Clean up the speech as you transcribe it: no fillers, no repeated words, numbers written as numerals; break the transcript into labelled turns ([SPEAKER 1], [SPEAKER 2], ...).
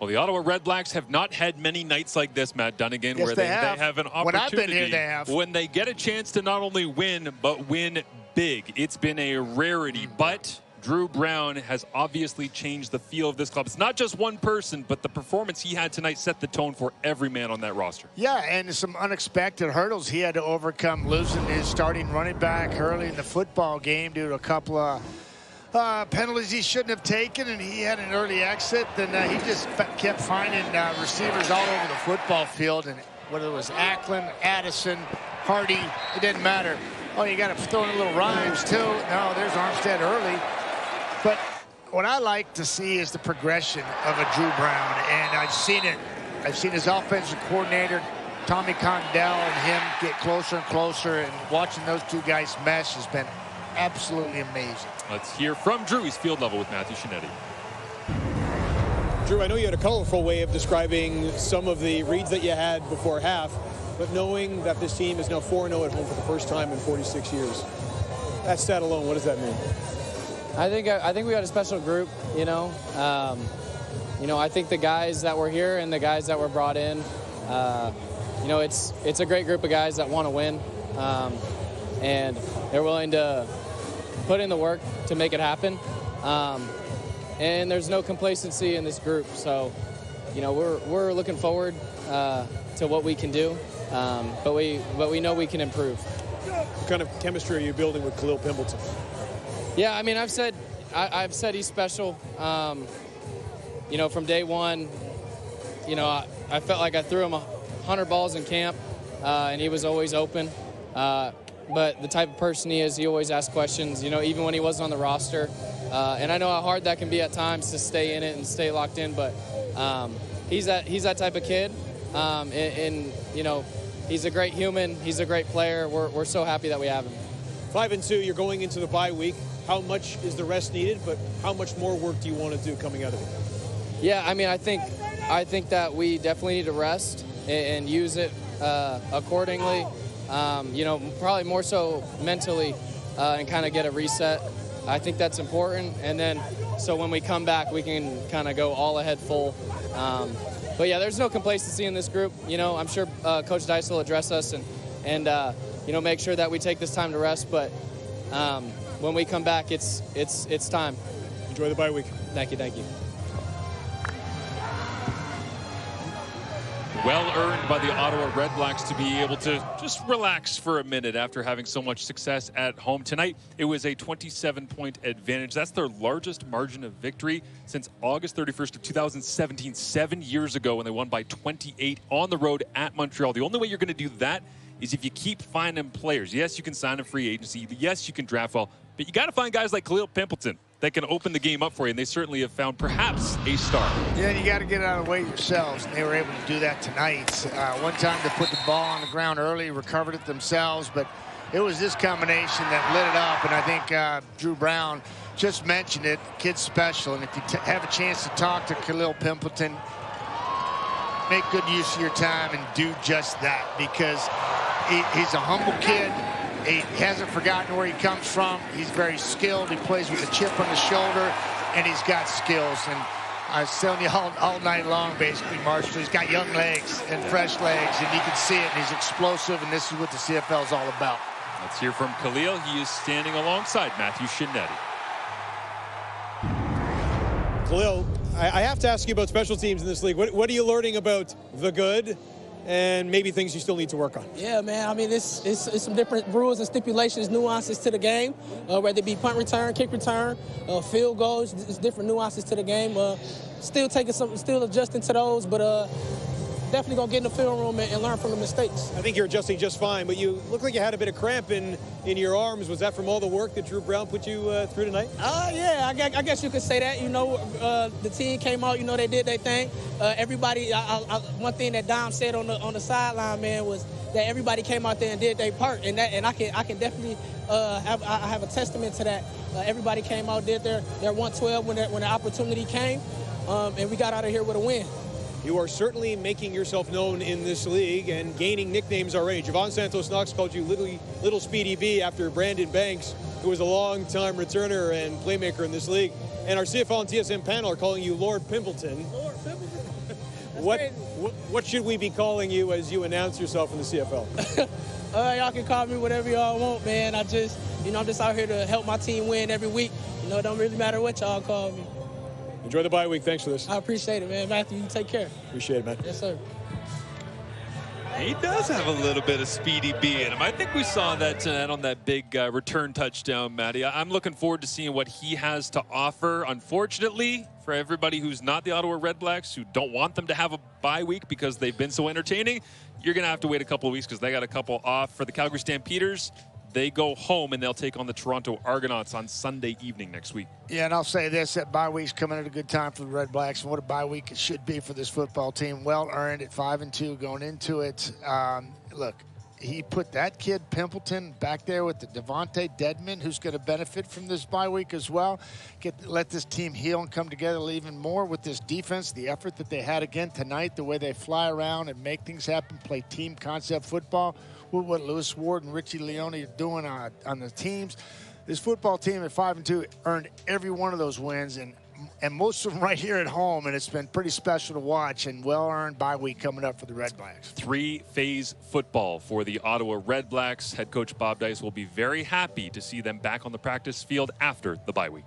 [SPEAKER 1] Well, the Ottawa Redblacks have not had many nights like this, Matt Dunigan,
[SPEAKER 2] Yes,
[SPEAKER 1] where
[SPEAKER 2] they
[SPEAKER 1] have an opportunity
[SPEAKER 2] when I've been here, they have.
[SPEAKER 1] when they get a chance to not only win, but win big. It's been a rarity, but Dru Brown has obviously changed the feel of this club. It's not just one person, but the performance he had tonight set the tone for every man on that roster.
[SPEAKER 2] Yeah, and some unexpected hurdles he had to overcome, losing his starting running back early in the football game due to a couple of penalties he shouldn't have taken, and he had an early exit. Then he just kept finding receivers all over the football field, and whether it was Ackland, Addison, Hardy, it didn't matter. Oh, you got to throw in a little rhymes too. No, there's Armstead early. But what I like to see is the progression of a Dru Brown, and I've seen it. I've seen his offensive coordinator, Tommy Condell, and him get closer and closer, and watching those two guys mesh has been absolutely amazing.
[SPEAKER 1] Let's hear from Dru. He's field level with Matthew Shinetti.
[SPEAKER 3] Dru, I know you had a colorful way of describing some of the reads that you had before half, but knowing that this team is now 4-0 at home for the first time in 46 years, that stat alone, what does that mean?
[SPEAKER 4] I think we got a special group, you know. I think the guys that were here and the guys that were brought in, it's a great group of guys that want to win, and they're willing to put in the work to make it happen. And there's no complacency in this group, so we're looking forward to what we can do, but we know we can improve.
[SPEAKER 3] What kind of chemistry are you building with Kalil Pimpleton?
[SPEAKER 4] Yeah, I mean, I've said he's special. From day one, I felt like I threw him 100 balls in camp, and he was always open. But the type of person he is, he always asks questions, even when he wasn't on the roster. And I know how hard that can be at times to stay in it and stay locked in, but he's that type of kid. And he's a great human. He's a great player. We're so happy that we have him.
[SPEAKER 3] 5-2, you're going into the bye week. How much is the rest needed, but how much more work do you want to do coming out of it?
[SPEAKER 4] Yeah, I mean, I think that we definitely need to rest and use it accordingly. Probably more so mentally and kind of get a reset. I think that's important. And then so when we come back, we can kind of go all ahead full. But yeah, there's no complacency in this group. I'm sure Coach Dice will address us and make sure that we take this time to rest. But when we come back, it's time.
[SPEAKER 3] Enjoy the bye week.
[SPEAKER 4] Thank you.
[SPEAKER 1] Well earned by the Ottawa Redblacks to be able to just relax for a minute after having so much success at home. Tonight, it was a 27-point advantage. That's their largest margin of victory since August 31st of 2017, 7 years ago, when they won by 28 on the road at Montreal. The only way you're going to do that is if you keep finding players. Yes, you can sign a free agency. Yes, you can draft well, but you got to find guys like Kalil Pimpleton that can open the game up for you, and they certainly have found perhaps a star.
[SPEAKER 2] Yeah, you got to get out of the way yourselves, and they were able to do that tonight. One time they put the ball on the ground early, recovered it themselves, but it was this combination that lit it up, and I think Dru Brown just mentioned it. Kid's special, and if you have a chance to talk to Kalil Pimpleton, make good use of your time and do just that, because he's a humble kid. He hasn't forgotten where he comes from. He's very skilled. He plays with a chip on his shoulder, and he's got skills. And I was telling you all night long, basically, Marshall, he's got young legs and fresh legs, and you can see it, and he's explosive, and this is what the CFL is all about.
[SPEAKER 1] Let's hear from Kalil. He is standing alongside Matthew Shinetti.
[SPEAKER 3] Kalil, I have to ask you about special teams in this league. What are you learning about the good and maybe things you still need to work on?
[SPEAKER 5] Yeah, man. I mean, it's some different rules and stipulations, nuances to the game, whether it be punt return, kick return, field goals. It's different nuances to the game. Still adjusting to those, but definitely gonna get in the film room and learn from the mistakes.
[SPEAKER 3] I think you're adjusting just fine, but you look like you had a bit of cramp in your arms. Was that from all the work that Dru Brown put you through tonight?
[SPEAKER 5] Yeah, I guess you could say that. The team came out. They did their thing. Everybody. One thing that Dom said on the sideline, man, was that everybody came out there and did their part, and I can definitely have a testament to that. Everybody came out, did their 112 when the opportunity came, and we got out of here with a win.
[SPEAKER 3] You are certainly making yourself known in this league and gaining nicknames already. Javon Santos-Knox called you Little Speedy B after Brandon Banks, who was a long-time returner and playmaker in this league. And our CFL and TSN panel are calling you Lord Pimpleton.
[SPEAKER 5] Lord Pimpleton.
[SPEAKER 3] What should we be calling you as you announce yourself in the CFL?
[SPEAKER 5] Y'all can call me whatever y'all want, man. I'm just out here to help my team win every week. It don't really matter what y'all call me.
[SPEAKER 3] Enjoy the bye week. Thanks for this.
[SPEAKER 5] I appreciate it, man. Matthew, you take care.
[SPEAKER 3] Appreciate it, man.
[SPEAKER 5] Yes, sir.
[SPEAKER 1] He does have a little bit of Speedy B in him. I think we saw that tonight on that big return touchdown, Matty. I'm looking forward to seeing what he has to offer. Unfortunately, for everybody who's not the Ottawa Redblacks, who don't want them to have a bye week because they've been so entertaining, you're going to have to wait a couple of weeks because they got a couple off. For the Calgary Stampeders, they go home and they'll take on the Toronto Argonauts on Sunday evening next week.
[SPEAKER 2] Yeah, and I'll say this, that bye week's coming at a good time for the Redblacks, and what a bye week it should be for this football team. Well earned at 5-2 going into it. Look, he put that kid Pimpleton back there with the Devontae Deadman, who's going to benefit from this bye week as well. Let this team heal and come together even more with this defense, the effort that they had again tonight, the way they fly around and make things happen, play team concept football. What Lewis Ward and Richie Leone are doing on the teams. This football team at 5-2 earned every one of those wins, and most of them right here at home, and it's been pretty special to watch, and well-earned bye week coming up for the Redblacks.
[SPEAKER 1] Three-phase football for the Ottawa Redblacks. Head coach Bob Dice will be very happy to see them back on the practice field after the bye week.